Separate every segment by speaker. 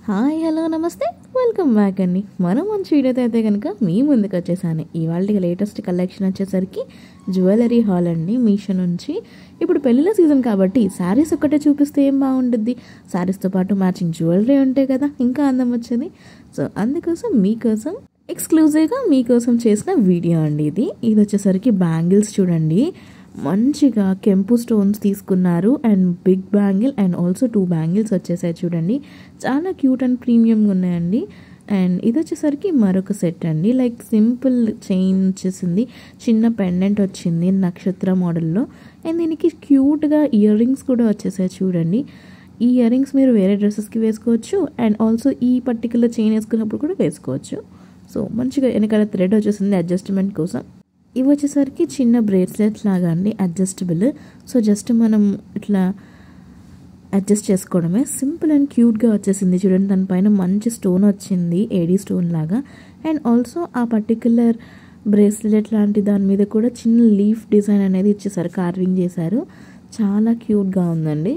Speaker 1: Hi hello నమస్తే welcome back అండి. మనం మంచి వీడియోతో అయితే కనుక మీ ముందుకు వచ్చేసాను. ఇవాళ లేటెస్ట్ కలెక్షన్ వచ్చేసరికి జ్యువెలరీ హాల్ అండి మీషో నుంచి. ఇప్పుడు పెళ్ళిళ్ళ సీజన్ కాబట్టి శారీస్ ఒక్కటే చూపిస్తే ఏం బాగుంటుంది, శారీస్తో పాటు మ్యాచింగ్ జ్యువెలరీ ఉంటే కదా ఇంకా అందం వచ్చేది. సో అందుకోసం మీకోసం ఎక్స్క్లూజివ్గా మీకోసం చేసిన వీడియో అండి ఇది వచ్చేసరికి బ్యాంగిల్స్ చూడండి. మంచిగా కెంపు స్టోన్స్ తీసుకున్నారు and big bangle and also 2 bangles వచ్చేసాయి చూడండి. చాలా క్యూట్ అండ్ ప్రీమియంగా ఉన్నాయండి. అండ్ ఇది వచ్చేసరికి మరొక సెట్ అండి, లైక్ సింపుల్ చైన్ వచ్చేసింది, చిన్న పెండెంట్ వచ్చింది నక్షత్ర మోడల్లో. అండ్ దీనికి క్యూట్గా ఇయర్ రింగ్స్ కూడా వచ్చేసాయి చూడండి. ఈ ఇయర్ రింగ్స్ మీరు వేరే డ్రెస్సెస్కి వేసుకోవచ్చు అండ్ ఆల్సో ఈ పర్టికులర్ చైన్ వేసుకున్నప్పుడు కూడా వేసుకోవచ్చు. సో మంచిగా వెనకాల థ్రెడ్ వచ్చేసింది అడ్జస్ట్మెంట్ కోసం. ఇవి వచ్చేసరికి చిన్న బ్రేస్లెట్ లాగా అండి, అడ్జస్టబుల్. సో జస్ట్ మనం ఇట్లా అడ్జస్ట్ చేసుకోవడమే. సింపుల్ అండ్ క్యూట్గా వచ్చేసింది చూడండి. దానిపైన మంచి స్టోన్ వచ్చింది, ఏడీ స్టోన్ లాగా. అండ్ ఆల్సో ఆ పర్టికులర్ బ్రేస్లెట్ లాంటి దాని మీద కూడా చిన్న లీఫ్ డిజైన్ అనేది ఇచ్చేసారు, కార్వింగ్ చేశారు. చాలా క్యూట్గా ఉందండి.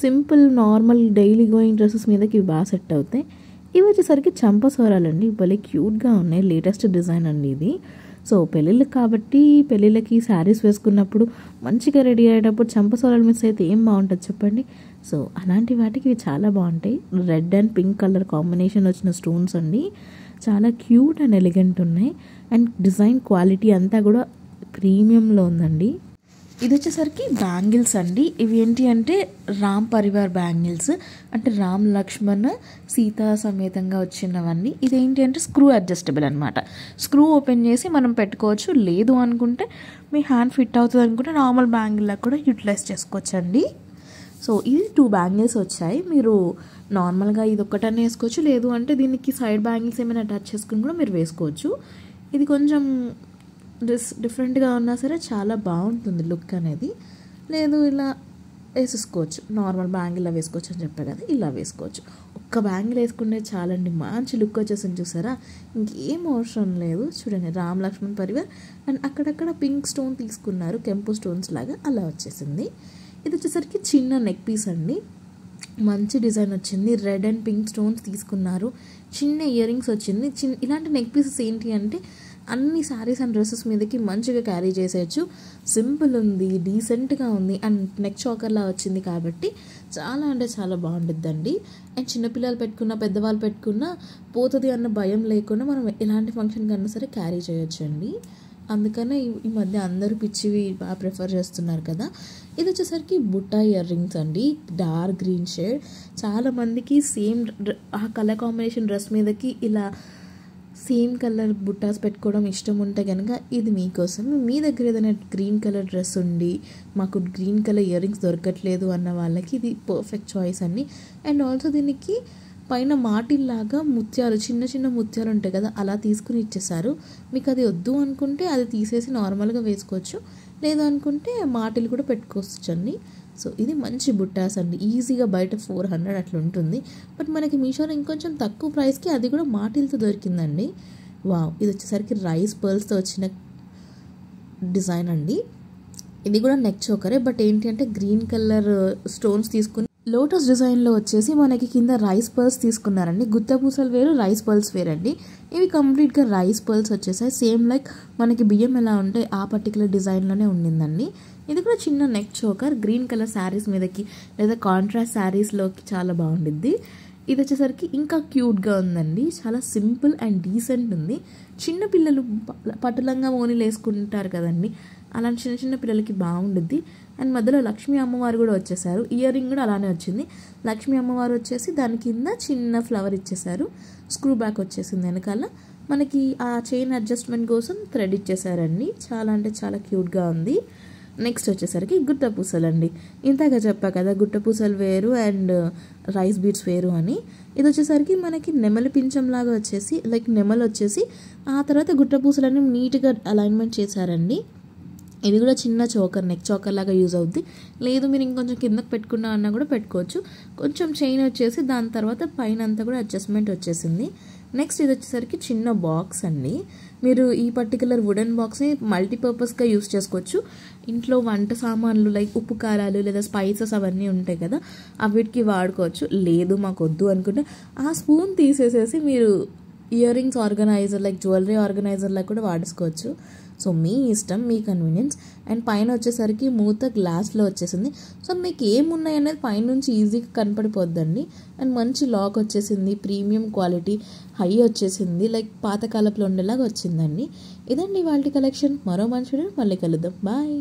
Speaker 1: Simple normal daily going dresses మీదకి ఇవి బాగా సెట్ అవుతాయి. ఇవి వచ్చేసరికి చంపసోరాలండి, భలే క్యూట్గా ఉన్నాయి. లేటెస్ట్ డిజైన్ అండి ఇది. సో పెళ్ళిళ్ళకి కాబట్టి పెళ్ళిళ్ళకి శారీస్ వేసుకున్నప్పుడు మంచిగా రెడీ అయ్యేటప్పుడు చంపసోరాలు మిస్ అయితే ఏం బాగుంటుంది చెప్పండి. సో అలాంటి వాటికి ఇవి చాలా బాగుంటాయి. Red and pink colour combination వచ్చిన స్టోన్స్ అండి, చాలా క్యూట్ అండ్ ఎలిగెంట్ ఉన్నాయి. అండ్ డిజైన్ క్వాలిటీ అంతా కూడా ప్రీమియంలో ఉందండి. ఇది వచ్చేసరికి బ్యాంగిల్స్ అండి. ఇవి ఏంటి అంటే రామ్ పరివార్ బ్యాంగిల్స్, అంటే రామ్ లక్ష్మణ్ సీతా సమేతంగా వచ్చినవన్నీ. ఇదేంటి అంటే స్క్రూ అడ్జస్టబుల్ అనమాట. స్క్రూ ఓపెన్ చేసి మనం పెట్టుకోవచ్చు, లేదు అనుకుంటే మీ హ్యాండ్ ఫిట్ అవుతుంది అనుకుంటే నార్మల్ బ్యాంగిల్లా కూడా యూటిలైజ్ చేసుకోవచ్చండి. సో ఇది 2 బ్యాంగిల్స్ వచ్చాయి. మీరు నార్మల్గా ఇది ఒక్కటనే వేసుకోవచ్చు, లేదు అంటే దీనికి సైడ్ బ్యాంగిల్స్ ఏమైనా అటాచ్ చేసుకుని కూడా మీరు వేసుకోవచ్చు. ఇది కొంచెం డిఫరెంట్గా ఉన్నా సరే చాలా బాగుంటుంది లుక్ అనేది. లేదు ఇలా వేసేసుకోవచ్చు, నార్మల్ బ్యాంగిల్లో వేసుకోవచ్చు అని చెప్పే కదా, ఇలా వేసుకోవచ్చు. ఒక్క బ్యాంగిల్ వేసుకుంటే చాలండి, మంచి లుక్ వచ్చేసింది చూసారా. ఇంకేం అవసరం లేదు. చూడండి రామ్ లక్ష్మణ్ పరివార్ అండ్ అక్కడక్కడ పింక్ స్టోన్ తీసుకున్నారు, కెంపు స్టోన్స్ లాగా అలా వచ్చేసింది. ఇది వచ్చేసరికి చిన్న నెక్ పీస్ అండి, మంచి డిజైన్ వచ్చింది. రెడ్ అండ్ పింక్ స్టోన్స్ తీసుకున్నారు, చిన్న ఇయర్ రింగ్స్ వచ్చింది. ఇలాంటి నెక్ పీసెస్ ఏంటి అంటే అన్ని శారీస్ అండ్ డ్రెస్సెస్ మీదకి మంచిగా క్యారీ చేసేయచ్చు. సింపుల్ ఉంది, డీసెంట్గా ఉంది అండ్ నెక్ చోకర్లా వచ్చింది కాబట్టి చాలా అంటే చాలా బాగుంటుందండి. అండ్ చిన్నపిల్లలు పెట్టుకున్న పెద్దవాళ్ళు పెట్టుకున్న పోతుంది అన్న భయం లేకుండా మనం ఎలాంటి ఫంక్షన్ కన్నా సరే క్యారీ చేయొచ్చు అండి. అందుకనే ఈ మధ్య అందరూ పిచ్చివి బాగా ప్రిఫర్ చేస్తున్నారు కదా. ఇది వచ్చేసరికి బుట్టా ఇయర్ రింగ్స్ అండి, డార్క్ గ్రీన్ షేడ్. చాలామందికి సేమ్ ఆ కలర్ కాంబినేషన్ డ్రెస్ మీదకి ఇలా సేమ్ కలర్ బుట్టాస్ పెట్టుకోవడం ఇష్టం ఉంటే కనుక ఇది మీకోసం. మీ దగ్గర ఏదైనా గ్రీన్ కలర్ డ్రెస్ ఉండి మాకు గ్రీన్ కలర్ ఇయర్ రింగ్స్ దొరకట్లేదు అన్న వాళ్ళకి ఇది పర్ఫెక్ట్ చాయిస్ అండి. అండ్ ఆల్సో దీనికి పైన మాటిల్లాగా ముత్యాలు, చిన్న చిన్న ముత్యాలు ఉంటాయి కదా, అలా తీసుకుని ఇచ్చేసారు. మీకు అది వద్దు అనుకుంటే అది తీసేసి నార్మల్గా వేసుకోవచ్చు, లేదు అనుకుంటే మాటిల్ కూడా పెట్టుకోవచ్చు అండి. సో ఇది మంచి బుట్టాస్ అండి, ఈజీగా బయట 400 అట్లా ఉంటుంది. బట్ మనకి మీషోలో ఇంకొంచెం తక్కువ ప్రైస్కి అది కూడా మాటిల్తో దొరికిందండి. వావ్, ఇది వచ్చేసరికి రైస్ పర్ల్స్తో వచ్చిన డిజైన్ అండి. ఇది కూడా నెక్ చోకరే, బట్ ఏంటి అంటే గ్రీన్ కలర్ స్టోన్స్ తీసుకుని లోటస్ డిజైన్లో వచ్చేసి మనకి కింద రైస్ పర్ల్స్ తీసుకున్నారండి. గుత్తపూసలు వేరు, రైస్ పర్ల్స్ వేరండి. ఇవి కంప్లీట్గా రైస్ పర్ల్స్ వచ్చేసాయి. సేమ్ లైక్ మనకి బియ్యం ఎలా ఉంటే ఆ పర్టికులర్ డిజైన్లోనే ఉండిందండి. ఇది కూడా చిన్న neck choker, green colour saris మీదకి లేదా కాంట్రాస్ట్ శారీస్లోకి చాలా బాగుండిద్ది. ఇది వచ్చేసరికి ఇంకా క్యూట్గా ఉందండి, చాలా సింపుల్ అండ్ డీసెంట్ ఉంది. చిన్న పిల్లలు పట్టులంగా ఓనీలు వేసుకుంటారు కదండి, అలాంటి చిన్న చిన్న పిల్లలకి బాగుండుద్ది. అండ్ మధ్యలో లక్ష్మీ అమ్మవారు కూడా వచ్చేసారు, ఇయర్ రింగ్ కూడా అలానే వచ్చింది. లక్ష్మీ అమ్మవారు వచ్చేసి దాని కింద చిన్న ఫ్లవర్ ఇచ్చేసారు, స్క్రూ బ్యాక్ వచ్చేసింది వెనకాల. మనకి ఆ చైన్ అడ్జస్ట్మెంట్ కోసం థ్రెడ్ ఇచ్చేసారండి. చాలా అంటే చాలా క్యూట్గా ఉంది. నెక్స్ట్ వచ్చేసరికి గుట్టపూసలు అండి. ఇంతగా చెప్పా కదా గుట్టపూసలు వేరు అండ్ రైస్ బీడ్స్ వేరు అని. ఇది వచ్చేసరికి మనకి నెమలి పింఛంలాగా వచ్చేసి లైక్ నెమలు వచ్చేసి ఆ తర్వాత గుట్టపూసలన్నీ నీట్గా అలైన్మెంట్ చేశారండి. ఇది కూడా చిన్న చోకర్, నెక్ చోకర్ లాగా యూజ్ అవుద్ది. లేదు మీరు ఇంకొంచెం కిందకి పెట్టుకున్నా అన్నా కూడా పెట్టుకోవచ్చు. కొంచెం చైన్ వచ్చేసి దాని తర్వాత పైన అంతా కూడా అడ్జస్ట్మెంట్ వచ్చేసింది. నెక్స్ట్ ఇది వచ్చేసరికి చిన్న బాక్స్ అండి. మీరు ఈ పర్టికులర్ వుడెన్ బాక్స్ని మల్టీపర్పస్గా యూస్ చేసుకోవచ్చు. ఇంట్లో వంట సామాన్లు లైక్ ఉప్పు కారాలు లేదా స్పైసెస్ అవన్నీ ఉంటాయి కదా, అవిటికి వాడుకోవచ్చు. లేదు మాకు వద్దు అనుకుంటే ఆ స్పూన్ తీసేసేసి మీరు ear rings organiser like jewellery ఆర్గనైజర్లా కూడా వాడుకోవచ్చు. సో మీ ఇష్టం, మీ కన్వీనియన్స్. అండ్ పైన వచ్చేసరికి మూత గ్లాస్లో వచ్చేసింది. సో మీకు ఏమున్నాయి అనేది పైనుంచి ఈజీగా కనపడిపోద్దండి. అండ్ మంచి లాక్ వచ్చేసింది, ప్రీమియం క్వాలిటీ, హై వచ్చేసింది, లైక్ పాతకాలపులో ఉండేలాగా వచ్చిందండి. ఇదండి వాళ్ళ కలెక్షన్. మరో మంచి వీడియో మళ్ళీ కలుద్దాం. బాయ్.